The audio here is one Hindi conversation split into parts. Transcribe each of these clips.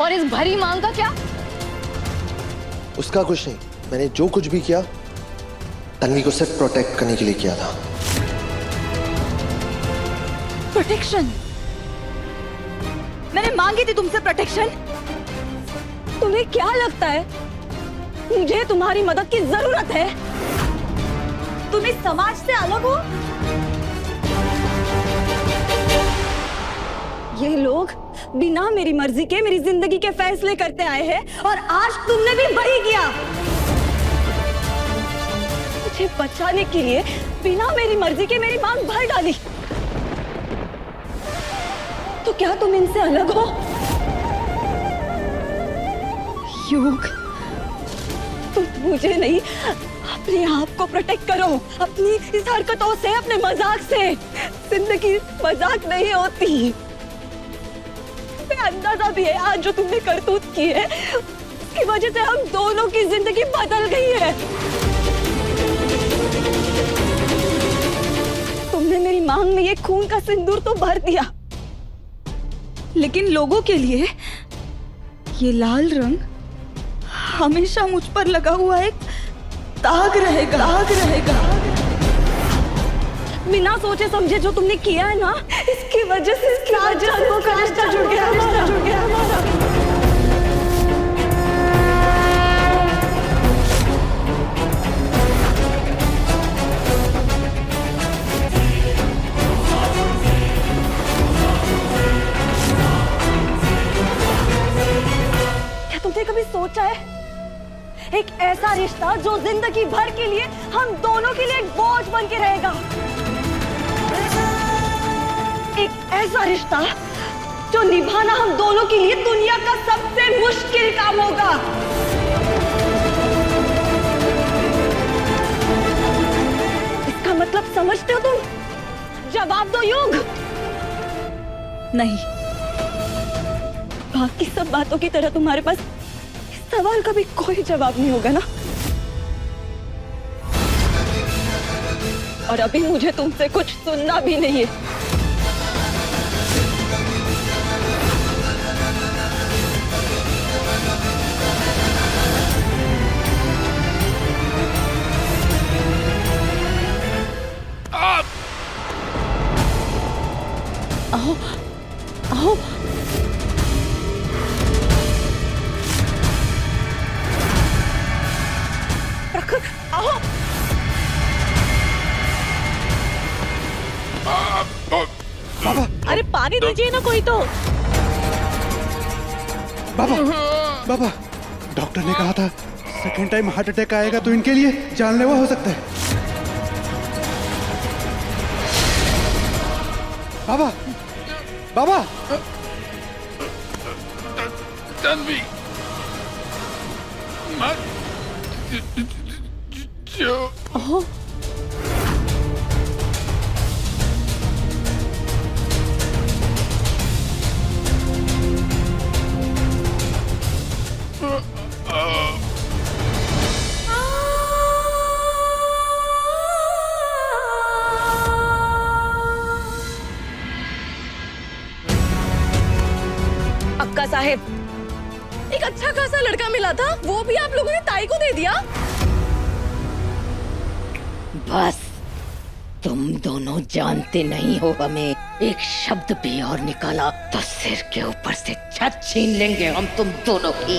और इस भरी मांग का क्या? उसका कुछ नहीं, मैंने जो कुछ भी किया तन्वी को सिर्फ प्रोटेक्ट करने के लिए किया था। प्रोटेक्शन? मैंने मांगी थी तुमसे प्रोटेक्शन। तुम्हें क्या लगता है मुझे तुम्हारी मदद की जरूरत है? तुम इस समाज से अलग हो। ये लोग बिना मेरी मर्जी के मेरी जिंदगी के फैसले करते आए हैं और आज तुमने भी वही किया। मुझे बचाने के लिए बिना मेरी मर्जी के मेरी मांग भर डाली। तो क्या तुम इनसे अलग हो? युग, तुम मुझे नहीं अपने आप को प्रोटेक्ट करो। अपनी इस हरकतों से, अपने मजाक से। जिंदगी मजाक नहीं होती। अंदाजा भी है आज जो तुमने करतूत की है उसकी वजह से हम दोनों की जिंदगी बदल गई है। तुमने मेरी मांग में ये खून का सिंदूर तो भर दिया, लेकिन लोगों के लिए ये लाल रंग हमेशा मुझ पर लगा हुआ एक दाग रहेगा, दाग रहेगा। बिना सोचे समझे जो तुमने किया है ना, इसकी वजह से वो का रिश्ता जुड़ गया हमारा। क्या तुमने कभी सोचा है एक ऐसा रिश्ता जो जिंदगी भर के लिए हम दोनों के लिए एक बोझ बन के रहेगा? एक ऐसा रिश्ता जो निभाना हम दोनों के लिए दुनिया का सबसे मुश्किल काम होगा। इसका मतलब समझते हो तुम? जवाब दो युग। नहीं, बाकी सब बातों की तरह तुम्हारे पास इस सवाल का भी कोई जवाब नहीं होगा ना? और अभी मुझे तुमसे कुछ सुनना भी नहीं है। आओ, आओ। प्रखर, आओ। बाबा, अरे पानी दीजिए ना कोई तो। बाबा, बाबा, डॉक्टर ने कहा था सेकेंड टाइम हार्ट अटैक आएगा तो इनके लिए जानलेवा हो सकता है। बाबा, बाबा, तन्वी, मत जो। अक्का साहेब, एक अच्छा खासा लड़का मिला था, वो भी आप लोगों ने ताई को दे दिया। बस, तुम दोनों जानते नहीं हो हमें। एक शब्द भी और निकाला तो सिर के ऊपर से छत छीन लेंगे हम तुम दोनों की।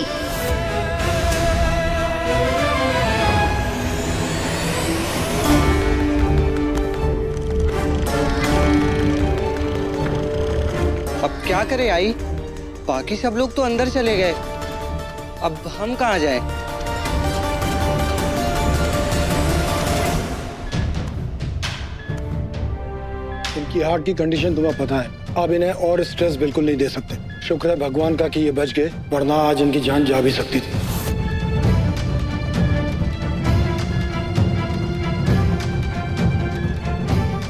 अब क्या करे आई? बाकी सब लोग तो अंदर चले गए, अब हम कहाँ जाए? इनकी हार्ट की कंडीशन तुम्हें पता है, अब इन्हें और स्ट्रेस बिल्कुल नहीं दे सकते। शुक्र है भगवान का कि ये बच गए, वरना आज इनकी जान जा भी सकती थी।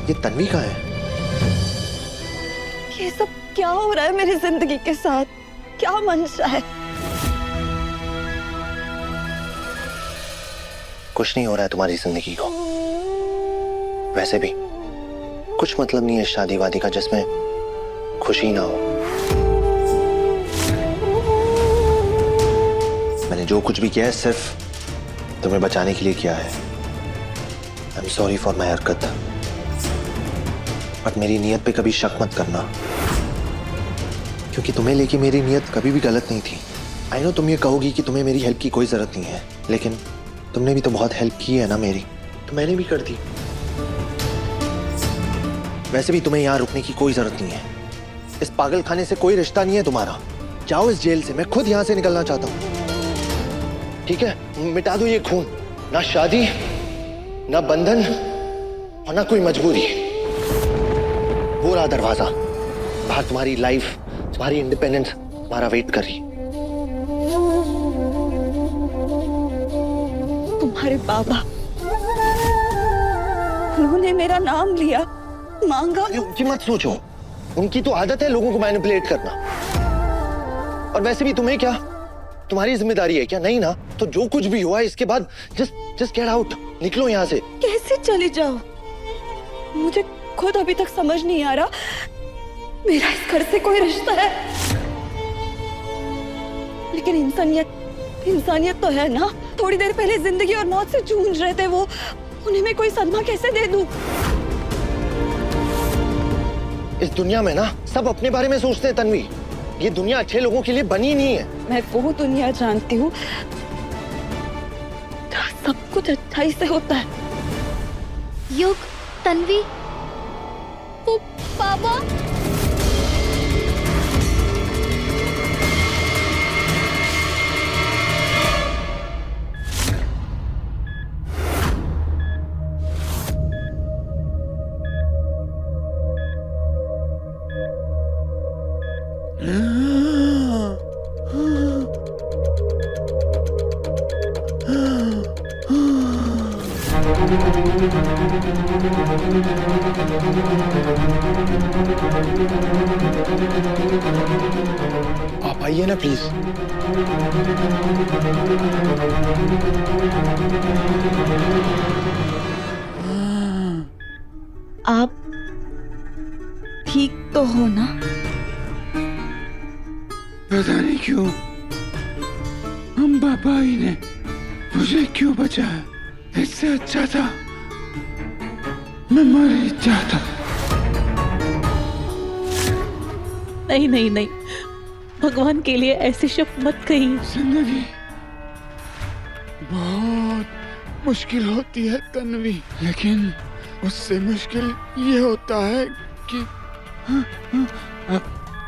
ये तन्वी कहाँ है? ये सब क्या हो रहा है मेरी जिंदगी के साथ? क्या मंशा है? कुछ नहीं हो रहा है तुम्हारी जिंदगी को। वैसे भी कुछ मतलब नहीं है शादी वादी का जिसमें खुशी ना हो। मैंने जो कुछ भी किया है सिर्फ तुम्हें बचाने के लिए किया है। I am sorry for my हरकत, बट मेरी नीयत पे कभी शक मत करना, क्योंकि तुम्हें लेके मेरी नीयत कभी भी गलत नहीं थी। आई नो तुम ये कहोगी कि तुम्हें मेरी हेल्प की कोई जरूरत नहीं है, लेकिन तुमने भी तो बहुत हेल्प की है ना मेरी, तो मैंने भी कर दी। वैसे भी तुम्हें यहाँ रुकने की कोई जरूरत नहीं है। इस पागल खाने से कोई रिश्ता नहीं है तुम्हारा। जाओ इस जेल से, मैं खुद यहाँ से निकलना चाहता हूँ। ठीक है, मिटा दो ये खून, ना शादी ना बंधन और ना कोई मजबूरी। वो रहा दरवाजा, बाहर तुम्हारी लाइफ, तुम्हारी इंडिपेंडेंस तुम्हारा वेट कर रही। तुम्हारे बाबा, उन्होंने मेरा नाम लिया, मांगा। उनकी मत सोचो, उनकी तो आदत है लोगों को मैनिपुलेट करना। और वैसे भी तुम्हें क्या, तुम्हारी जिम्मेदारी है क्या? नहीं ना, तो जो कुछ भी हुआ इसके बाद जस्ट गेट आउट, निकलो यहाँ से। कैसे चले जाओ? मुझे खुद अभी तक समझ नहीं आ रहा मेरा इस घर से कोई रिश्ता है, लेकिन इंसानियत तो है ना। थोड़ी देर पहले जिंदगी और मौत से जूझ रहे थे वो, उन्हें मैं कोई सदमा कैसे दे दूं? इस दुनिया में ना सब अपने बारे में सोचते हैं तन्वी। ये दुनिया अच्छे लोगों के लिए बनी नहीं है। मैं वो दुनिया जानती हूँ जहाँ सब कुछ अच्छाई से होता है। युग, तन्वी, वो बाबा। आप आइए ना प्लीज। आप ठीक तो हो ना? पता नहीं क्यों हम बाबा ही ने मुझे क्यों बचाया। इससे अच्छा था मैं मर ही जाता। नहीं नहीं नहीं, भगवान के लिए ऐसी शब्द मत कहिए। जिंदगी बहुत मुश्किल होती है तन्वी, लेकिन उससे मुश्किल ये होता है कि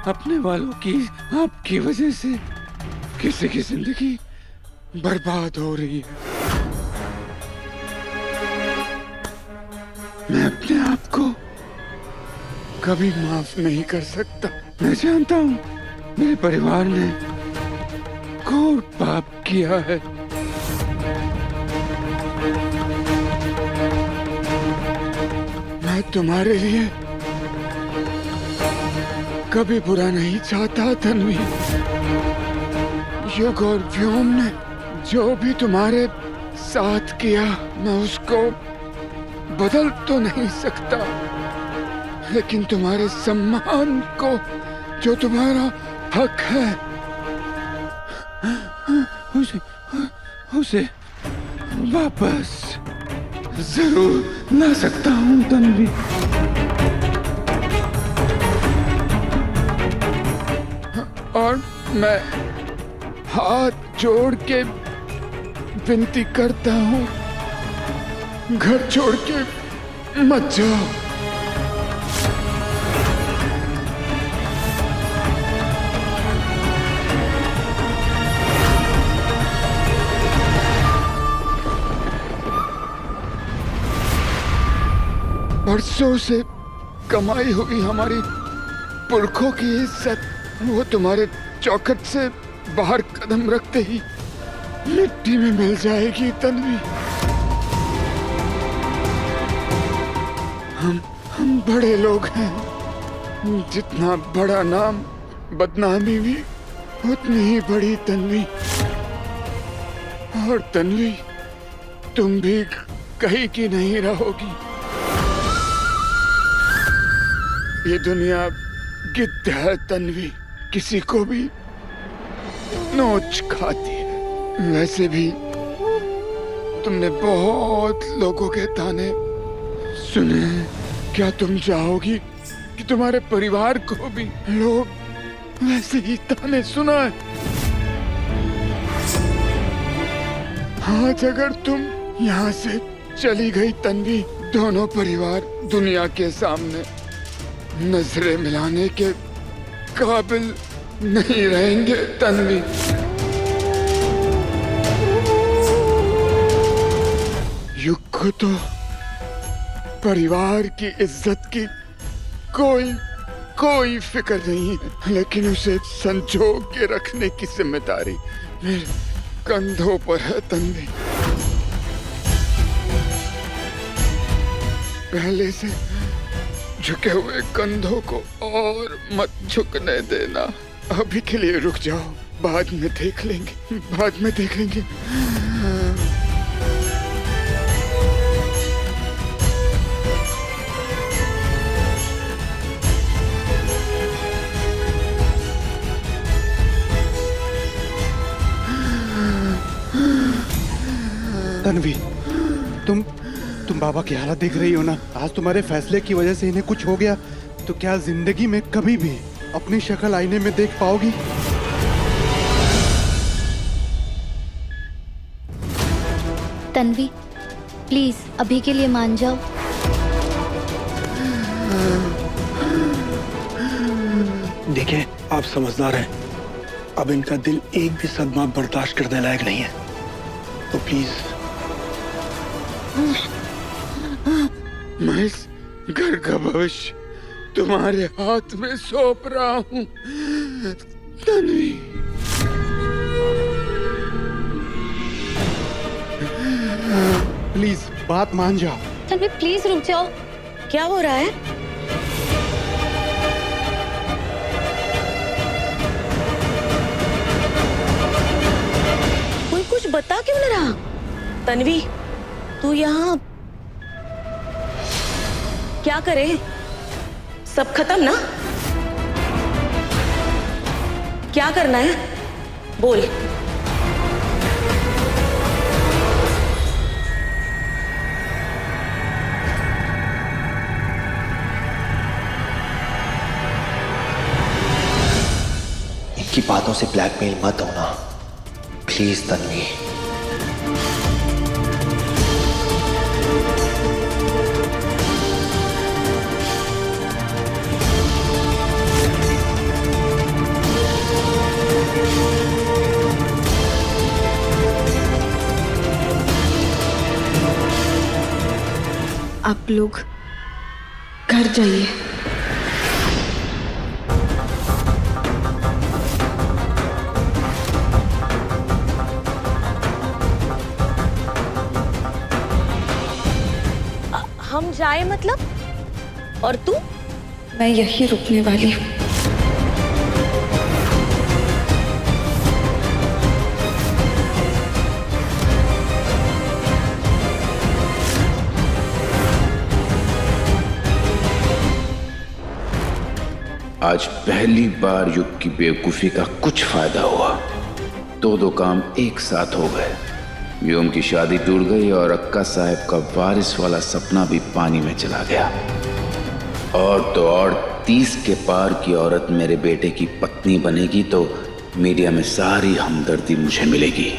अपने वालों की, आपकी वजह से किसी की जिंदगी बर्बाद हो रही है। मैं अपने आप को कभी माफ नहीं कर सकता। मैं जानता हूँ मेरे परिवार ने घोर पाप किया है। मैं तुम्हारे लिए कभी बुरा नहीं चाहता तन्वी। युग और व्योम ने जो भी तुम्हारे साथ किया, मैं उसको बदल तो नहीं सकता, लेकिन तुम्हारे सम्मान को, जो तुम्हारा हक है, उसे वापस जरूर ला सकता हूँ तन्वी। और मैं हाथ जोड़ के विनती करता हूँ, घर छोड़ के मत जाओ। बरसों से कमाई हुई हमारी पुरखों की इज्जत, वो तुम्हारे चौखट से बाहर कदम रखते ही मिट्टी में मिल जाएगी तन्वी। हम बड़े लोग हैं, जितना बड़ा नाम बदनामी भी उतनी ही बड़ी तन्वी। और तन्वी, तुम भी कहीं की नहीं रहोगी। ये दुनिया गिद्ध है तन्वी, किसी को भी नोच खाती है। वैसे भी तुमने बहुत लोगों के ताने सुने हैं। क्या तुम चाहोगी कि तुम्हारे परिवार को भी लोग वैसे ही ताने सुनाए? आज अगर तुम यहाँ से चली गई तन्वी, दोनों परिवार दुनिया के सामने नजरें मिलाने के काबिल नहीं रहेंगे तन्वी। युग को तो परिवार की इज्जत की कोई फिक्र नहीं है, लेकिन उसे संजो के रखने की जिम्मेदारी मेरे कंधों पर है तन्वी। पहले से झुके हुए कंधों को और मत झुकने देना। अभी के लिए रुक जाओ, बाद में देख लेंगे। तन्वी, तुम बाबा की हालत देख रही हो ना। आज तुम्हारे फैसले की वजह से इन्हें कुछ हो गया तो क्या जिंदगी में कभी भी अपनी शक्ल आईने में देख पाओगी? तन्वी, प्लीज अभी के लिए मान जाओ। देखिए, आप समझदार हैं। अब इनका दिल एक भी सदमा बर्दाश्त करने लायक नहीं है, तो प्लीज। मैं इस घर का भविष्य तुम्हारे हाथ में सौंप रहा हूँ तन्वी। प्लीज बात मान जाओ। तन्वी प्लीज रुक जाओ। क्या हो रहा है? कोई कुछ बता क्यों नहीं रहा? तन्वी, तू यहाँ क्या करे? सब खत्म ना? क्या करना है? बोल। इनकी बातों से ब्लैकमेल मत होना प्लीज तन्वी। आप लोग घर जाइए। हम जाए मतलब? और तू? मैं यही रुकने वाली हूँ। आज पहली बार युग की बेवकूफी का कुछ फायदा हुआ। दो काम एक साथ हो गए। व्योम की शादी टूट गई और अक्का साहब का वारिस वाला सपना भी पानी में चला गया। और तो और 30 के पार की औरत मेरे बेटे की पत्नी बनेगी तो मीडिया में सारी हमदर्दी मुझे मिलेगी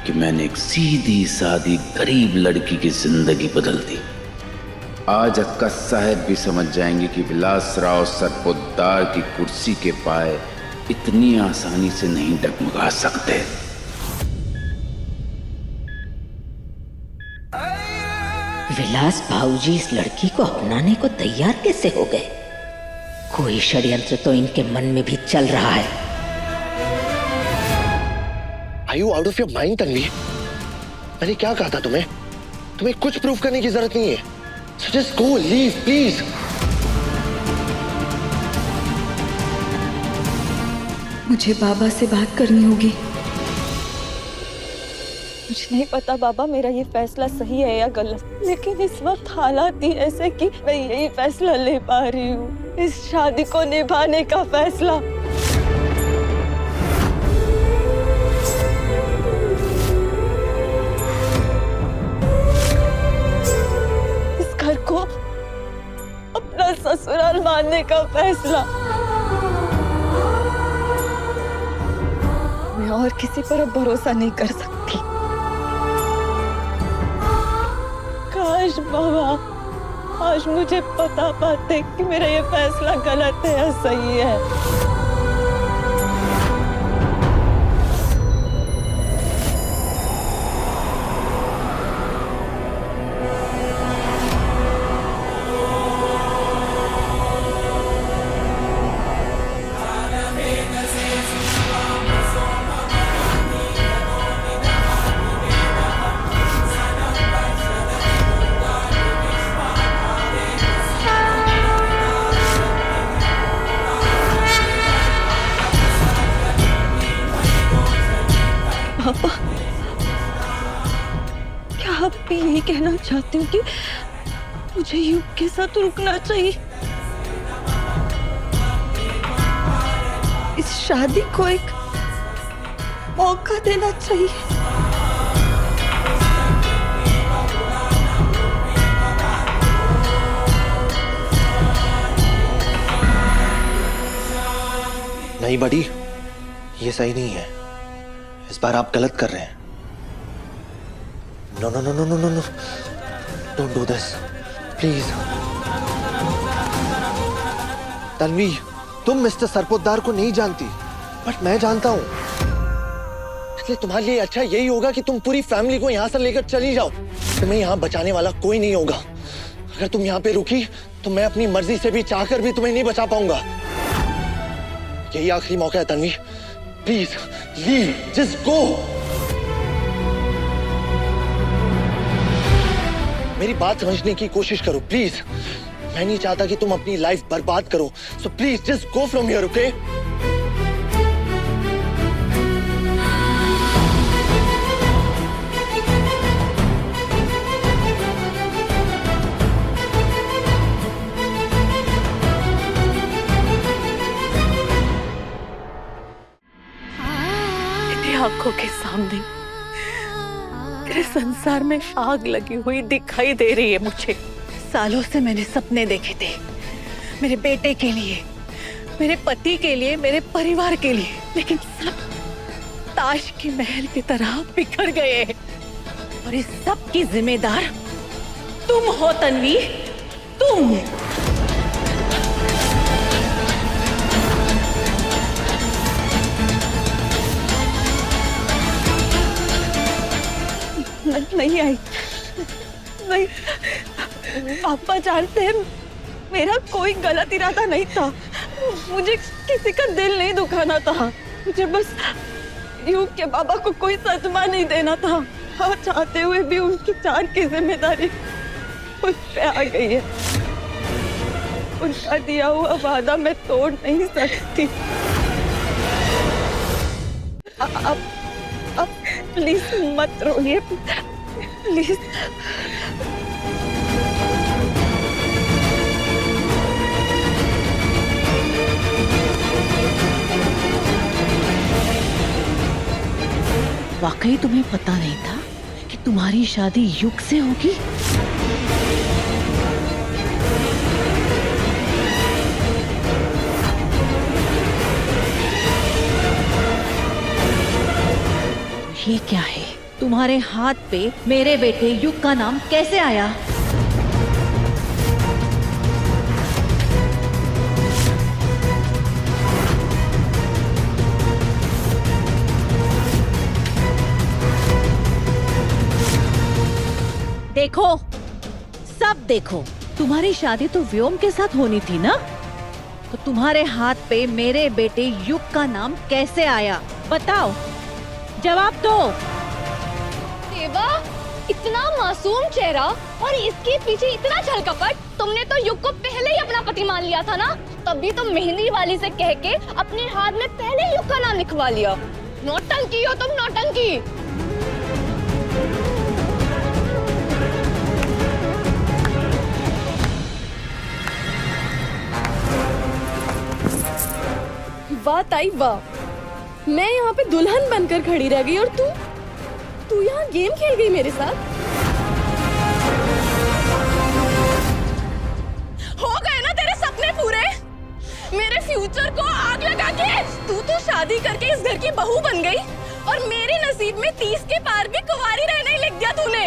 कि मैंने एक सीधी सादी गरीब लड़की की जिंदगी बदल दी। आज अक्का साहब भी समझ जाएंगे कि विलासराव सरपोतदार की कुर्सी के पाए इतनी आसानी से नहीं डगमगा सकते। विलास भाऊजी इस लड़की को अपनाने को तैयार कैसे हो गए? कोई षड्यंत्र तो इनके मन में भी चल रहा है। Are you out of your mind, Tanvi? मैंने क्या कहा था तुम्हें? तुम्हें कुछ प्रूफ करने की जरूरत नहीं है। So just go, leave, please. मुझे बाबा से बात करनी होगी। मुझे नहीं पता बाबा मेरा ये फैसला सही है या गलत, लेकिन इस वक्त हालात ही ऐसे कि मैं यही फैसला ले पा रही हूँ, इस शादी को निभाने का फैसला। बांधने का फैसला। मैं और किसी पर अब भरोसा नहीं कर सकती। काश बाबा आज मुझे पता पाते कि मेरा ये फैसला गलत है या सही है। पापा, क्या आप भी यही कहना चाहते हो कि मुझे युग के साथ रुकना चाहिए? इस शादी को एक मौका देना चाहिए। नहीं बड़ी, ये सही नहीं है। इस बार आप गलत कर रहे हैं। No no no no no no no, don't do this please. Tanvi, तुम मिस्टर सरपोतदार को नहीं जानती, बट मैं जानता हूं। इसलिए तुम्हारे लिए अच्छा यही होगा कि तुम पूरी फैमिली को यहां से लेकर चली जाओ। तुम्हें यहां बचाने वाला कोई नहीं होगा। अगर तुम यहां पे रुकी तो मैं अपनी मर्जी से भी चाहकर भी तुम्हें नहीं बचा पाऊंगा। यही आखिरी मौका है Tanvi, please leave, just go. मेरी बात समझने की कोशिश करो प्लीज। मैं नहीं चाहता कि तुम अपनी लाइफ बर्बाद करो, so please just go from here, okay? आंखों के सामने तेरे संसार में आग लगी हुई दिखाई दे रही है मुझे। सालों से मैंने सपने देखे थे, मेरे बेटे के लिए, मेरे पति के लिए, मेरे परिवार के लिए, लेकिन सब ताश की महल की तरह बिखर गए। और इस सब की जिम्मेदार तुम हो तन्वी, तुम। नहीं आई, नहीं। पापा जानते हैं मेरा कोई गलत इरादा नहीं था। मुझे किसी का दिल नहीं दुखाना था। मुझे बस युग के बाबा को कोई सदमा नहीं देना था। और चाहते हुए भी उनकी जान की जिम्मेदारी मुझ पे आ गई है। उनका दिया हुआ वादा मैं तोड़ नहीं सकती। अब प्लीज मत रोइए, प्लीज। वाकई तुम्हें पता नहीं था कि तुम्हारी शादी युग से होगी? ये क्या है? तुम्हारे हाथ पे मेरे बेटे युग का नाम कैसे आया? देखो, सब देखो। तुम्हारी शादी तो व्योम के साथ होनी थी ना, तो तुम्हारे हाथ पे मेरे बेटे युग का नाम कैसे आया? बताओ, जवाब दो। देवा, इतना मासूम चेहरा और इसके पीछे इतना छल कपट। तुमने तो युग को पहले ही अपना पति मान लिया था ना, तभी तो मेहंदी वाली से कह के अपने हाथ में पहले युग का नाम लिखवा लिया। नौटंकी हो तुम, नौटंकी। वाह ताई वाह, मैं यहाँ पे दुल्हन बनकर खड़ी रह गई और तू यहाँ गेम खेल गई मेरे साथ। हो गए ना तेरे सपने पूरे? फ्यूचर को आग लगा के तू तो शादी करके इस घर की बहू बन गई और मेरे नसीब में 30 के पार भी कुंवारी रहना ही लिख दिया तूने।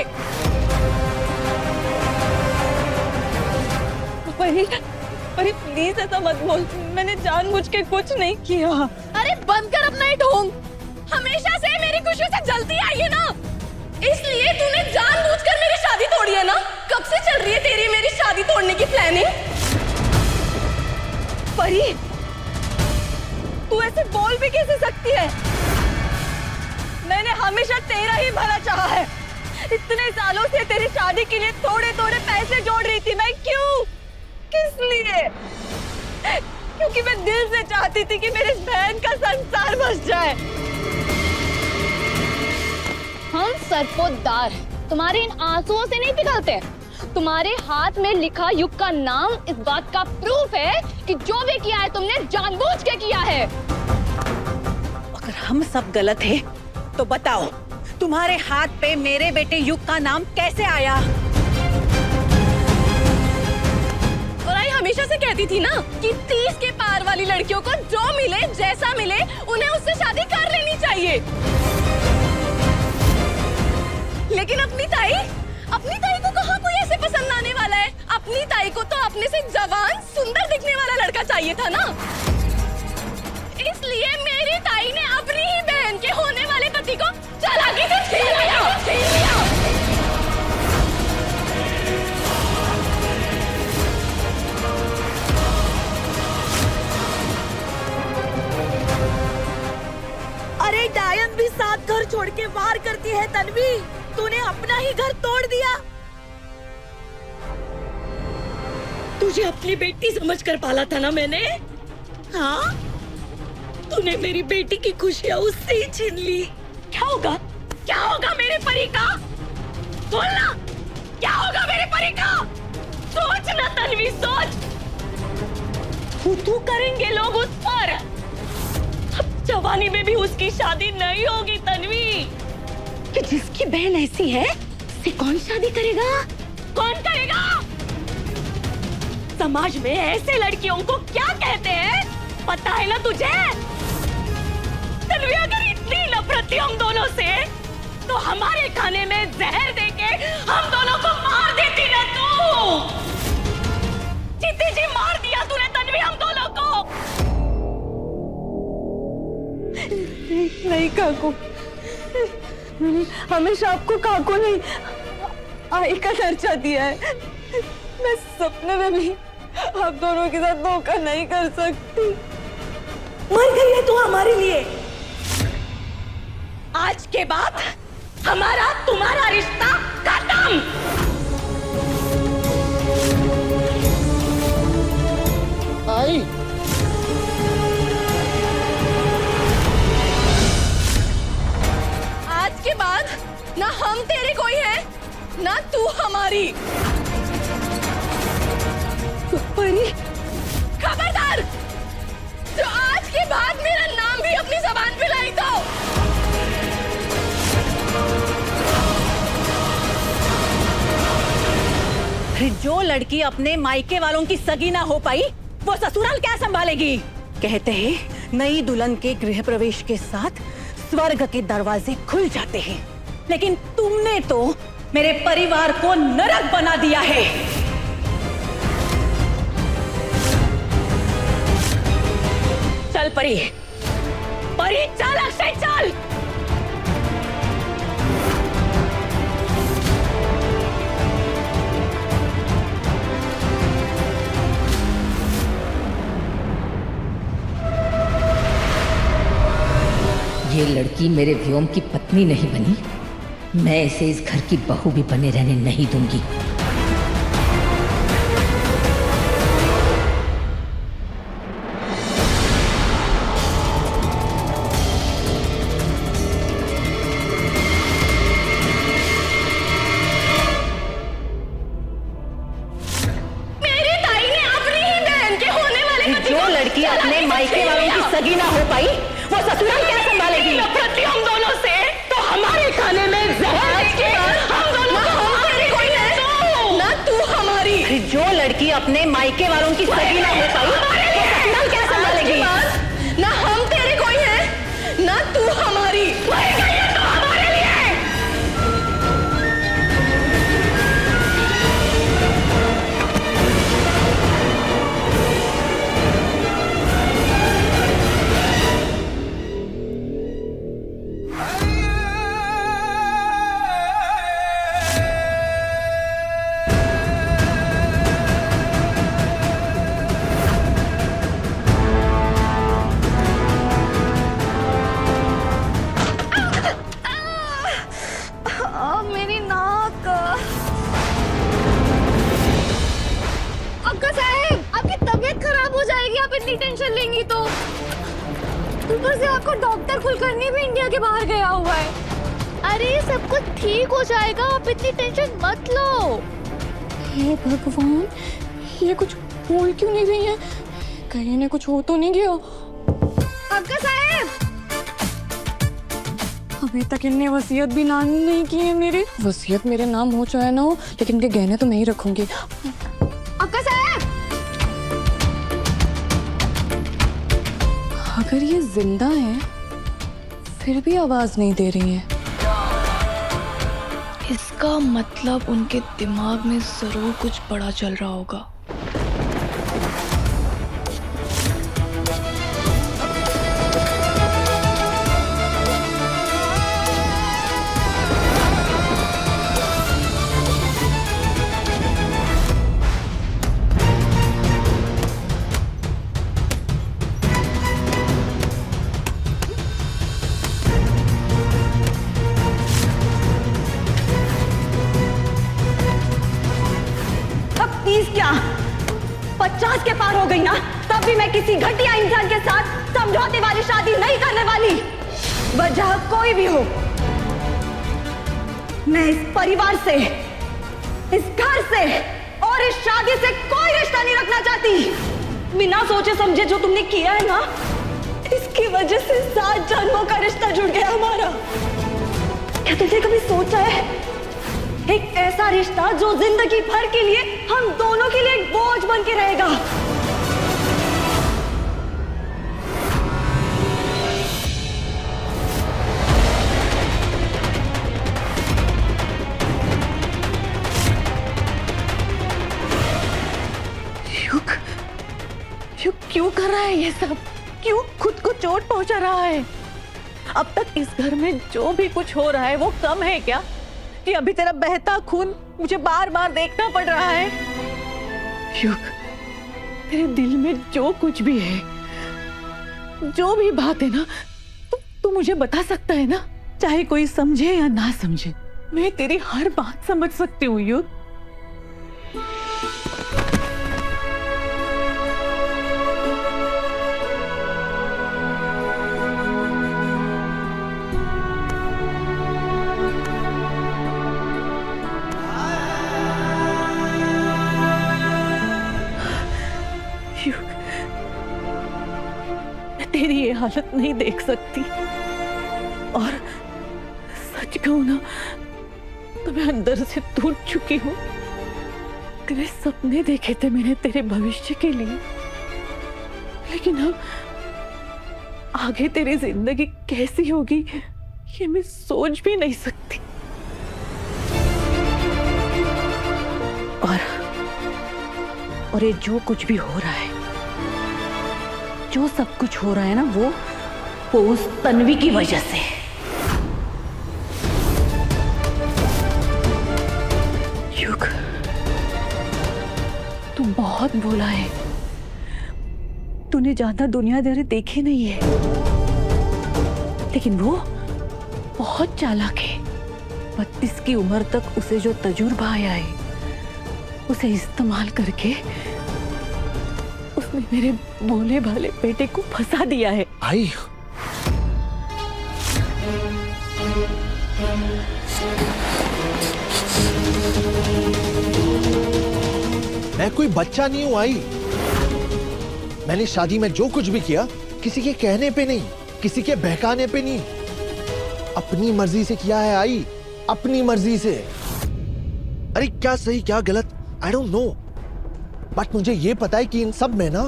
परी प्लीज ऐसा मत बोल, मैंने जानबूझ के कुछ नहीं किया। अरे बंद कर अपना ये ढोंग, हमेशा से मेरी खुशी से जलती आई है ना, इसलिए तूने जानबूझकर मेरी शादी तोड़ी है ना। कब से चल रही है तेरी मेरी शादी तोड़ने की प्लानिंग? परी तू ऐसे बोल भी कैसे सकती है? मैंने हमेशा तेरा ही भला चाहा है। इतने सालों से तेरी शादी के लिए थोड़े थोड़े पैसे जोड़ रही थी मैं। क्यों? किस लिए? क्योंकि मैं दिल से चाहती थी कि मेरी बहन का संसार बस जाए। हम सरपोतदार तुम्हारे इन आंसुओं से नहीं पिघलते। तुम्हारे हाथ में लिखा युग का नाम इस बात का प्रूफ है कि जो भी किया है तुमने जानबूझ के किया है। अगर हम सब गलत हैं, तो बताओ तुम्हारे हाथ पे मेरे बेटे युग का नाम कैसे आया? और आई हमेशा से कहती थी ना कि 30 के पार वाली लड़कियों को जो मिले जैसा मिले उन्हें उससे शादी कर लेनी चाहिए। लेकिन अपनी ताई को कहाँ कोई ऐसे पसंद आने वाला है? अपनी ताई को तो अपने से जवान सुंदर दिखने वाला लड़का चाहिए था ना। इसलिए मेरी ताई ने अपनी ही बहन के होने वाले पति को चालाकी से छीन लिया। अरे डायन भी साथ घर छोड़ के वार करती है तन्वी, तूने अपना ही घर तोड़ दिया। तुझे अपनी बेटी समझकर पाला था ना मैंने, हाँ? तूने मेरी बेटी की खुशियाँ उससे ही छीन ली। क्या होगा मेरे परी का? बोलना, क्या होगा मेरे परी का? सोच ना तन्वी, सोच। तू करेंगे लोग उस पर। अब जवानी में भी उसकी शादी नहीं होगी तन्वी। कि जिसकी बहन ऐसी है उसे कौन शादी करेगा? कौन करेगा? समाज में ऐसे लड़कियों को क्या कहते हैं पता है ना तुझे? तन्वी अगर इतनी नफरत थी हम दोनों से तो हमारे खाने में जहर देके हम दोनों को मार देती ना तू। जीते जी मार दिया तूने तन्वी हम दोनों को। नहीं काकू, हमेशा आपको काकू नहीं आई का दर्जा दिया है। मैं सपने में भी आप दोनों के साथ धोखा नहीं कर सकती। मर गई है तू हमारे लिए। आज के बाद हमारा तुम्हारा रिश्ता खत्म। आई आज के बाद ना हम तेरे कोई है ना तू हमारी। परी खबरदार, जो आज के बाद मेरा नाम भी अपनी जबान पे लाई तो। जो लड़की अपने मायके वालों की सगी ना हो पाई वो ससुराल क्या संभालेगी? कहते हैं नई दुल्हन के गृह प्रवेश के साथ स्वर्ग के दरवाजे खुल जाते हैं, लेकिन तुमने तो मेरे परिवार को नरक बना दिया है। चल परी, परी चल, अक्षय चल। ये लड़की मेरे व्योम की पत्नी नहीं बनी, मैं इसे इस घर की बहू भी बने रहने नहीं दूंगी। मेरी ताई ने अपनी ही बहन के होने वाले जो लड़की अपने मायके वालों की सगी ना हो पाई वो ससुराल क्या संभालेगी? नफरत थी हम दोनों से तो हमारे खाने में जहर देके हम दोनों को हमारे कोई है ना तू हमारी। जो लड़की अपने मायके वालों की सगी ना हो पाई वो ससुराल क्या संभालेगी? ना हम तेरे कोई हैं, ना तू हमारी। मर गई है तू हमारे लिए। मेरी नाक। अक्का साहब, आपकी तबीयत खराब हो जाएगी आप इतनी टेंशन लेंगी तो। ऊपर से आपको डॉक्टर कुलकर्णी भी इंडिया के बाहर गया हुआ है। अरे सब कुछ ठीक हो जाएगा, आप इतनी टेंशन मत लो। हे भगवान, ये कुछ बोल क्यों नहीं रही है? कहीं ने कुछ हो तो नहीं गया? अक्का साहब, अभी तक इनने वसीयत भी नहीं की है मेरी। वसीयत मेरे नाम हो चाहे ना हो, लेकिन इनके गहने तो मैं ही रखूंगी। अक्का साहब, अगर ये जिंदा हैं, फिर भी आवाज नहीं दे रही हैं। इसका मतलब उनके दिमाग में जरूर कुछ बड़ा चल रहा होगा। क्या 50 के पार हो गई ना, तब भी मैं किसी घटिया इंसान के साथ समझौते वाली शादी नहीं करने वाली। वजह कोई भी हो, मैं इस परिवार से, इस घर से और इस शादी से कोई रिश्ता नहीं रखना चाहती। बिना सोचे समझे जो तुमने किया है ना, इसकी वजह से 7 जन्मों का रिश्ता जुड़ गया हमारा। क्या तुमने कभी सोचा है, एक ऐसा रिश्ता जो जिंदगी भर के लिए हम दोनों के लिए एक बोझ बन के रहेगा? युग, युग क्यों कर रहा है ये सब? क्यों खुद को चोट पहुंचा रहा है? अब तक इस घर में जो भी कुछ हो रहा है वो कम है क्या, कि अभी तेरा बहता खून मुझे बार बार देखना पड़ रहा है? युग, तेरे दिल में जो कुछ भी है, जो भी बात है ना, तू मुझे बता सकता है ना, चाहे कोई समझे या ना समझे। मैं तेरी हर बात समझ सकती हूँ युग। तेरी ये हालत नहीं देख सकती, और सच कहूं ना तो मैं अंदर से टूट चुकी हूँ। तेरे सपने देखे थे मैंने तेरे भविष्य के लिए, लेकिन अब आगे तेरी जिंदगी कैसी होगी ये मैं सोच भी नहीं सकती। और ये जो कुछ भी हो रहा है, जो सब कुछ हो रहा है ना, वो उस तन्वी की वजह से। युग, तू बहुत भोला है, तूने ज्यादा दुनियादारी देखी नहीं है, लेकिन वो बहुत चालाक है। 32 की उम्र तक उसे जो तजुर्बा आया है, उसे इस्तेमाल करके उसने मेरे भोले भाले बेटे को फंसा दिया है। आई, मैं कोई बच्चा नहीं हूं आई। मैंने शादी में जो कुछ भी किया किसी के कहने पे नहीं, किसी के बहकाने पे नहीं, अपनी मर्जी से किया है आई, अपनी मर्जी से। अरे क्या सही क्या गलत आई डोंट नो, बट मुझे ये पता है कि इन सब में ना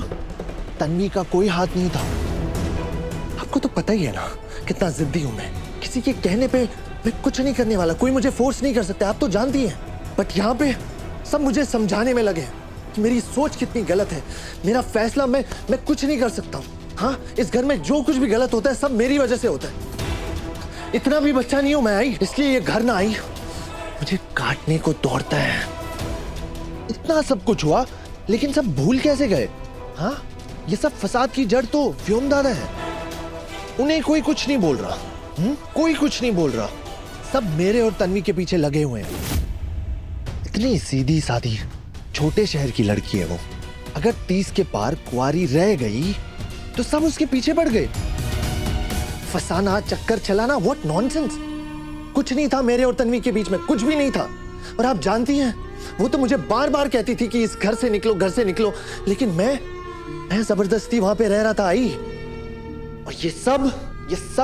तन्वी का कोई हाथ नहीं था। आपको तो पता ही है ना कितना जिद्दी हूं मैं। किसी के कहने पे मैं कुछ नहीं करने वाला, कोई मुझे फोर्स नहीं कर सकता, आप तो जानती हैं। बट यहाँ पे सब मुझे समझाने में लगे कि मेरी सोच कितनी गलत है। मेरा फैसला मैं कुछ नहीं कर सकता हूँ। हाँ, इस घर में जो कुछ भी गलत होता है सब मेरी वजह से होता है। इतना भी बच्चा नहीं हूं मैं आई, इसलिए ये घर ना आई मुझे काटने को दौड़ता है। इतना सब कुछ हुआ लेकिन सब भूल कैसे गए? हाँ, ये सब फसाद की जड़ तो व्योम दादा है। उन्हें कोई कुछ नहीं बोल रहा, कोई कुछ नहीं बोल रहा। सब मेरे और तन्वी के पीछे लगे हुए हैं। इतनी सीधी सादी छोटे शहर की लड़की है वो। अगर 30 के पार कुंवारी रह गई तो सब उसके पीछे पड़ गए। फसाना, चक्कर चलाना, व्हाट नॉनसेंस। कुछ नहीं था मेरे और तन्वी के बीच में, कुछ भी नहीं था। और आप जानती हैं, वो तो मुझे बार बार कहती थी कि इस घर से निकलो, घर से निकलो, लेकिन मैं जबरदस्ती वहां पे रह रहा था आई। और ये सब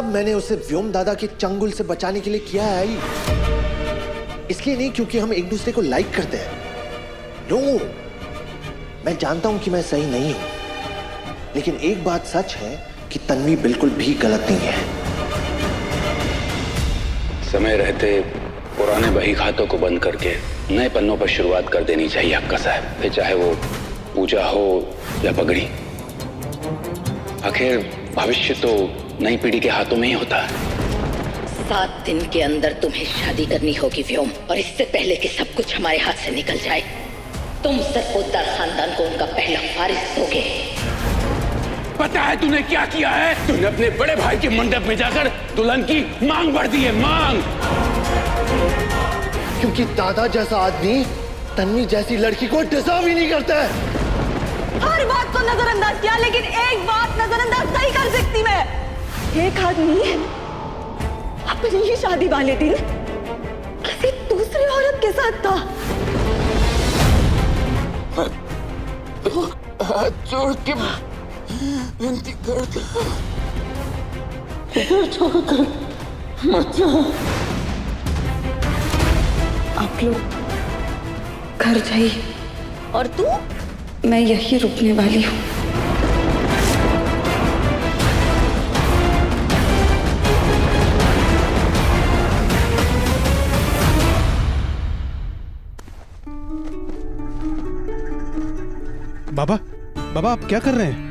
मैंने उसे व्योम दादा के चंगुल से बचाने के लिए किया है आई। इसलिए नहीं क्योंकि हम एक दूसरे को लाइक करते हैं। नो, मैं जानता हूं कि मैं सही नहीं हूं, लेकिन एक बात सच है कि तन्वी बिल्कुल भी गलत नहीं है। समय रहते पुराने बही खातों को बंद करके नए पन्नों पर शुरुआत कर देनी चाहिए अक्का साहब, फिर चाहे वो पूजा हो या पगड़ी। आखिर भविष्य तो नई पीढ़ी के हाथों में ही होता है। 7 दिन के अंदर तुम्हें शादी करनी होगी व्योम, और इससे पहले कि सब कुछ हमारे हाथ से निकल जाए, तुम सरपोतदार खानदान को उनका पहला वारिस दोगे। पता है तूने क्या किया है? तूने अपने बड़े भाई के मंडप में जाकर दुल्हन की मांग भर दी है, मांग। क्योंकि दादा जैसा आदमी तन्वी जैसी लड़की को डिजर्व ही नहीं करता है। हर बात को नजरअंदाज किया, लेकिन एक बात नजरअंदाज नहीं कर सकती मैं। एक आदमी अपनी ही शादी वाले दिन किसी दूसरी औरत के साथ था। हाथ जोड़ के विनती करता हूं, छोड़कर मत जाओ। आप लोग घर जाइए। और तू? मैं यही रुकने वाली हूँ। बाबा आप क्या कर रहे हैं?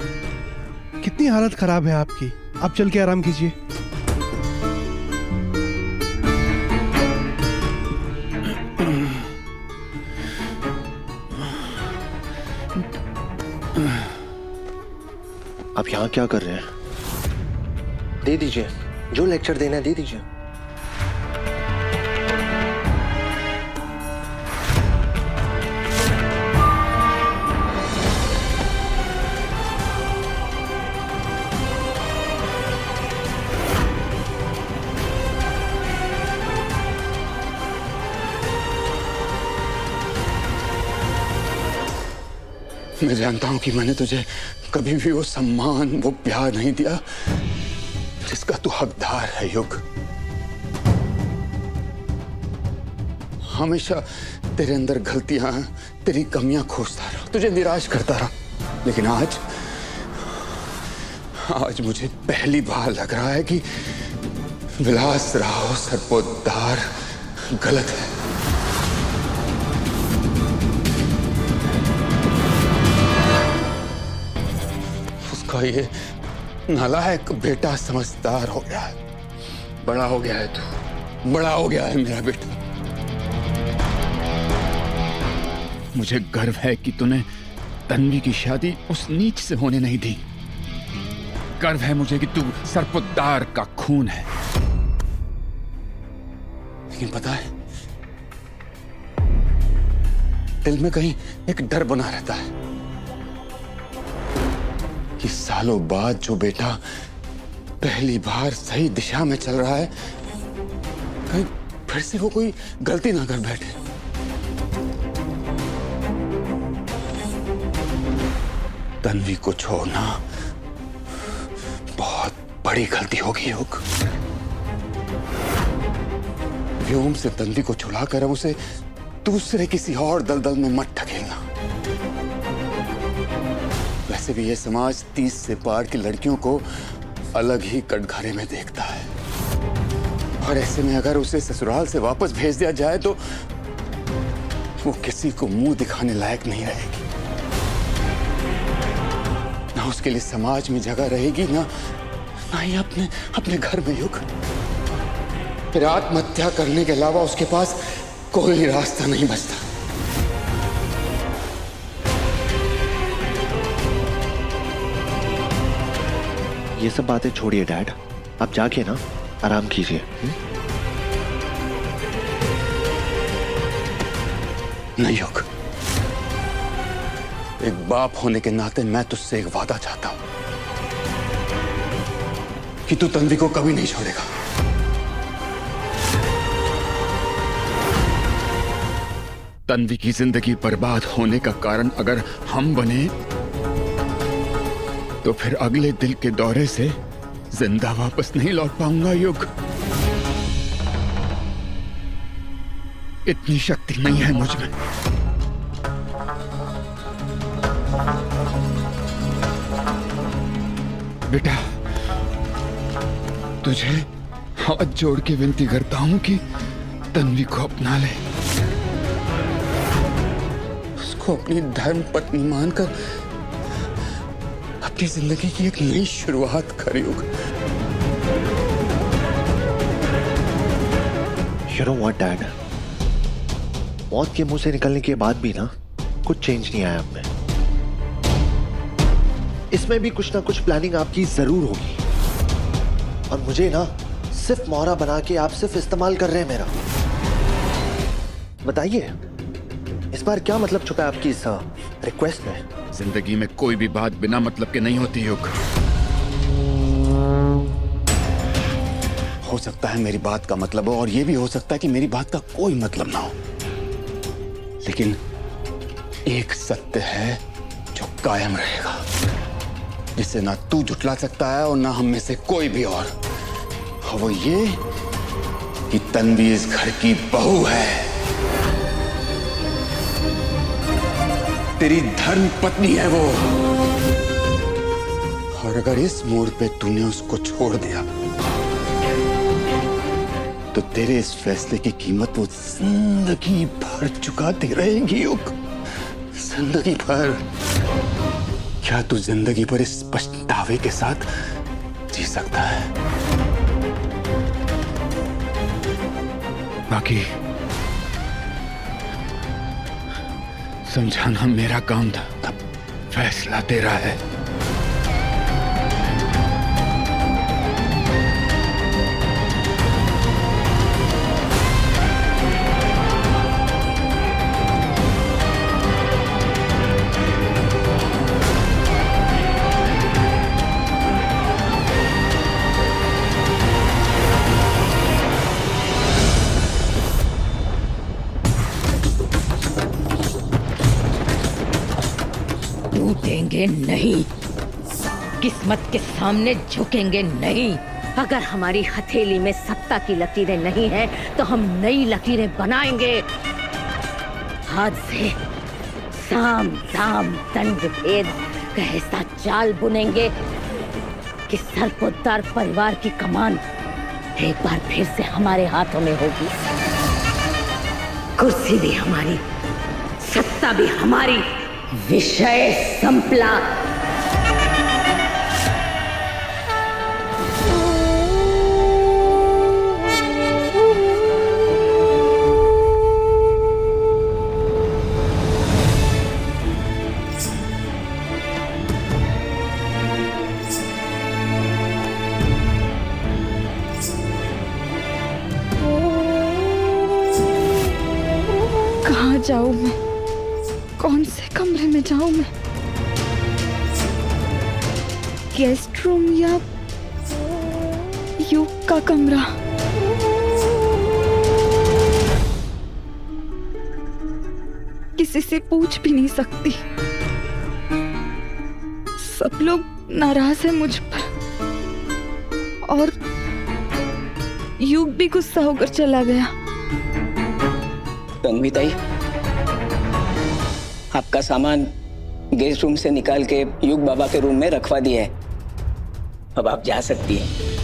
कितनी हालत खराब है आपकी, आप चल के आराम कीजिए। आप यहाँ क्या कर रहे हैं? दे दीजिए, जो लेक्चर देना है दे दीजिए। मैं जानता हूं कि मैंने तुझे कभी भी वो सम्मान, वो प्यार नहीं दिया जिसका तू हकदार है युग। हमेशा तेरे अंदर गलतियां, तेरी कमियां खोजता रहा, तुझे निराश करता रहा, लेकिन आज मुझे पहली बार लग रहा है कि विलास राव सरपोतदार गलत है। उसका ये नालायक बेटा समझदार हो गया है, बड़ा हो गया है, तू बड़ा हो गया है मेरा बेटा। मुझे गर्व है कि तूने तन्वी की शादी उस नीच से होने नहीं दी। गर्व है मुझे कि तू सरपोतदार का खून है। लेकिन पता है, दिल में कहीं एक डर बना रहता है कि सालों बाद जो बेटा पहली बार सही दिशा में चल रहा है, कहीं फिर से वो कोई गलती ना कर बैठे। तन्वी को छोड़ना बहुत बड़ी गलती होगी योग। व्योम से तन्वी को छुड़ाकर उसे दूसरे किसी और दलदल में मत ढकेलना। वैसे भी ये समाज 30 से पार की लड़कियों को अलग ही कटघरे में देखता है। और ऐसे में अगर उसे ससुराल से वापस भेज दिया जाए तो वो किसी को मुंह दिखाने लायक नहीं रहेगी। ना उसके लिए समाज में जगह रहेगी, ना ही अपने घर में युग। फिर आत्महत्या करने के अलावा उसके पास कोई रास्ता नहीं बचता। ये सब बातें छोड़िए डैड, आप जाके ना आराम कीजिए। नहीं युग, एक बाप होने के नाते मैं तुझसे एक वादा चाहता हूं कि तू तन्वी को कभी नहीं छोड़ेगा। तन्वी की जिंदगी बर्बाद होने का कारण अगर हम बने तो फिर अगले दिल के दौरे से जिंदा वापस नहीं लौट पाऊंगा युग। इतनी शक्ति नहीं है मुझ में। बेटा, तुझे हाथ जोड़ के विनती करता हूं कि तन्वी को अपना ले, उसको अपनी धर्म पत्नी मानकर अपनी जिंदगी की एक नई शुरुआत कर युग। You know what, Dad? मौत के मुंह से निकलने के बाद भी ना कुछ चेंज नहीं आया अब में। इसमें भी कुछ ना कुछ प्लानिंग आपकी जरूर होगी और मुझे ना सिर्फ मोहरा बना के आप सिर्फ इस्तेमाल कर रहे हैं मेरा। बताइए इस बार क्या मतलब छुपा है आपकी इस रिक्वेस्ट में? जिंदगी में कोई भी बात बिना मतलब के नहीं होती युग। हो सकता है मेरी बात का मतलब हो और ये भी हो सकता है कि मेरी बात का कोई मतलब ना हो, लेकिन एक सत्य है जो कायम रहेगा, जिसे ना तू झुठला सकता है और ना हम में से कोई भी और वो ये कि तन्वी इस घर की बहू है, तेरी धर्म पत्नी है वो। और अगर इस मोड़ पे तूने उसको छोड़ दिया तो तेरे इस फैसले की कीमत वो जिंदगी भर चुकाती रहेगी युग, जिंदगी भर। क्या तू जिंदगी भर इस पछतावे के साथ जी सकता है? बाकी समझाना मेरा काम था, अब फैसला तेरा है। टूटेंगे नहीं, किस्मत के सामने झुकेंगे नहीं। अगर हमारी हथेली में सत्ता की लकीरें नहीं हैं, तो हम नई लकीरें बनाएंगे। आज से साम दाम दंड भेद का ऐसा चाल बुनेंगे कि सरपोद्दार परिवार की कमान एक बार फिर से हमारे हाथों में होगी। कुर्सी भी हमारी, सत्ता भी हमारी, विषय संपला। कहाँ जाऊं मैं? कौन से कमरे में जाऊं मैं? गेस्ट रूम या युग का कमरा? किसी से पूछ भी नहीं सकती। सब लोग नाराज है मुझ पर और युग भी गुस्सा होकर चला गया। तन्वी ताई, आपका सामान गेस्ट रूम से निकाल के युग बाबा के रूम में रखवा दिया है। अब आप जा सकती हैं।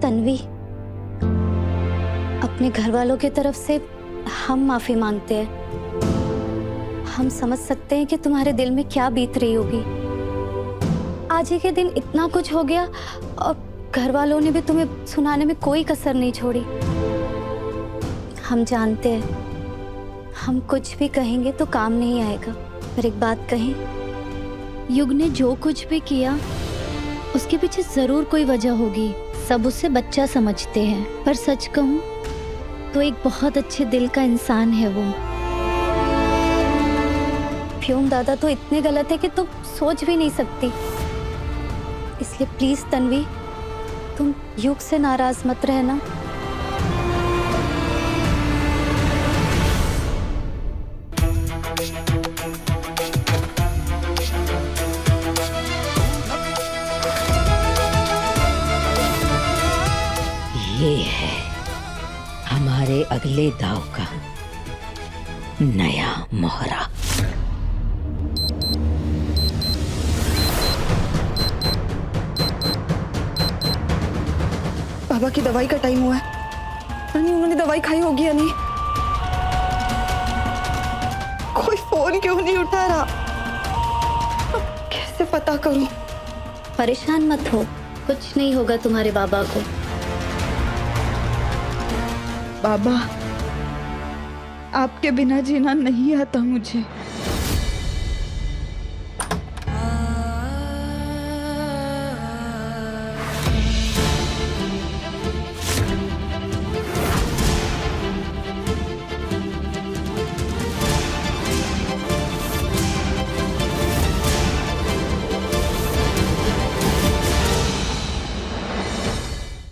तन्वी, अपने घर वालों की तरफ से हम माफी मांगते हैं। हम समझ सकते हैं कि तुम्हारे दिल में क्या बीत रही होगी। आज ही के दिन इतना कुछ हो गया और घर वालों ने भी तुम्हें सुनाने में कोई कसर नहीं छोड़ी। हम जानते हैं, हम कुछ भी कहेंगे तो काम नहीं आएगा। पर एक बात कहें, युग ने जो कुछ भी किया उसके पीछे जरूर कोई वजह होगी। सब उसे बच्चा समझते हैं, पर सच कहूं तो एक बहुत अच्छे दिल का इंसान है वो। फ्यूम दादा तो इतने गलत है कि तुम सोच भी नहीं सकती। इसलिए प्लीज तन्वी, तुम युग से नाराज मत रहना। ये है हमारे अगले दाव का नया मोहरा। बाबा की दवाई का टाइम हुआ है। पता नहीं उन्होंने दवाई खाई होगी या नहीं। कोई फोन क्यों नहीं उठा रहा? अब कैसे पता करूं? परेशान मत हो, कुछ नहीं होगा तुम्हारे बाबा को। बाबा, आपके बिना जीना नहीं आता मुझे।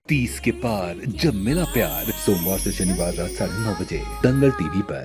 तीस के पार जब मिला प्यार, सोमवार से शनिवार रात 9:30 बजे दंगल टीवी पर।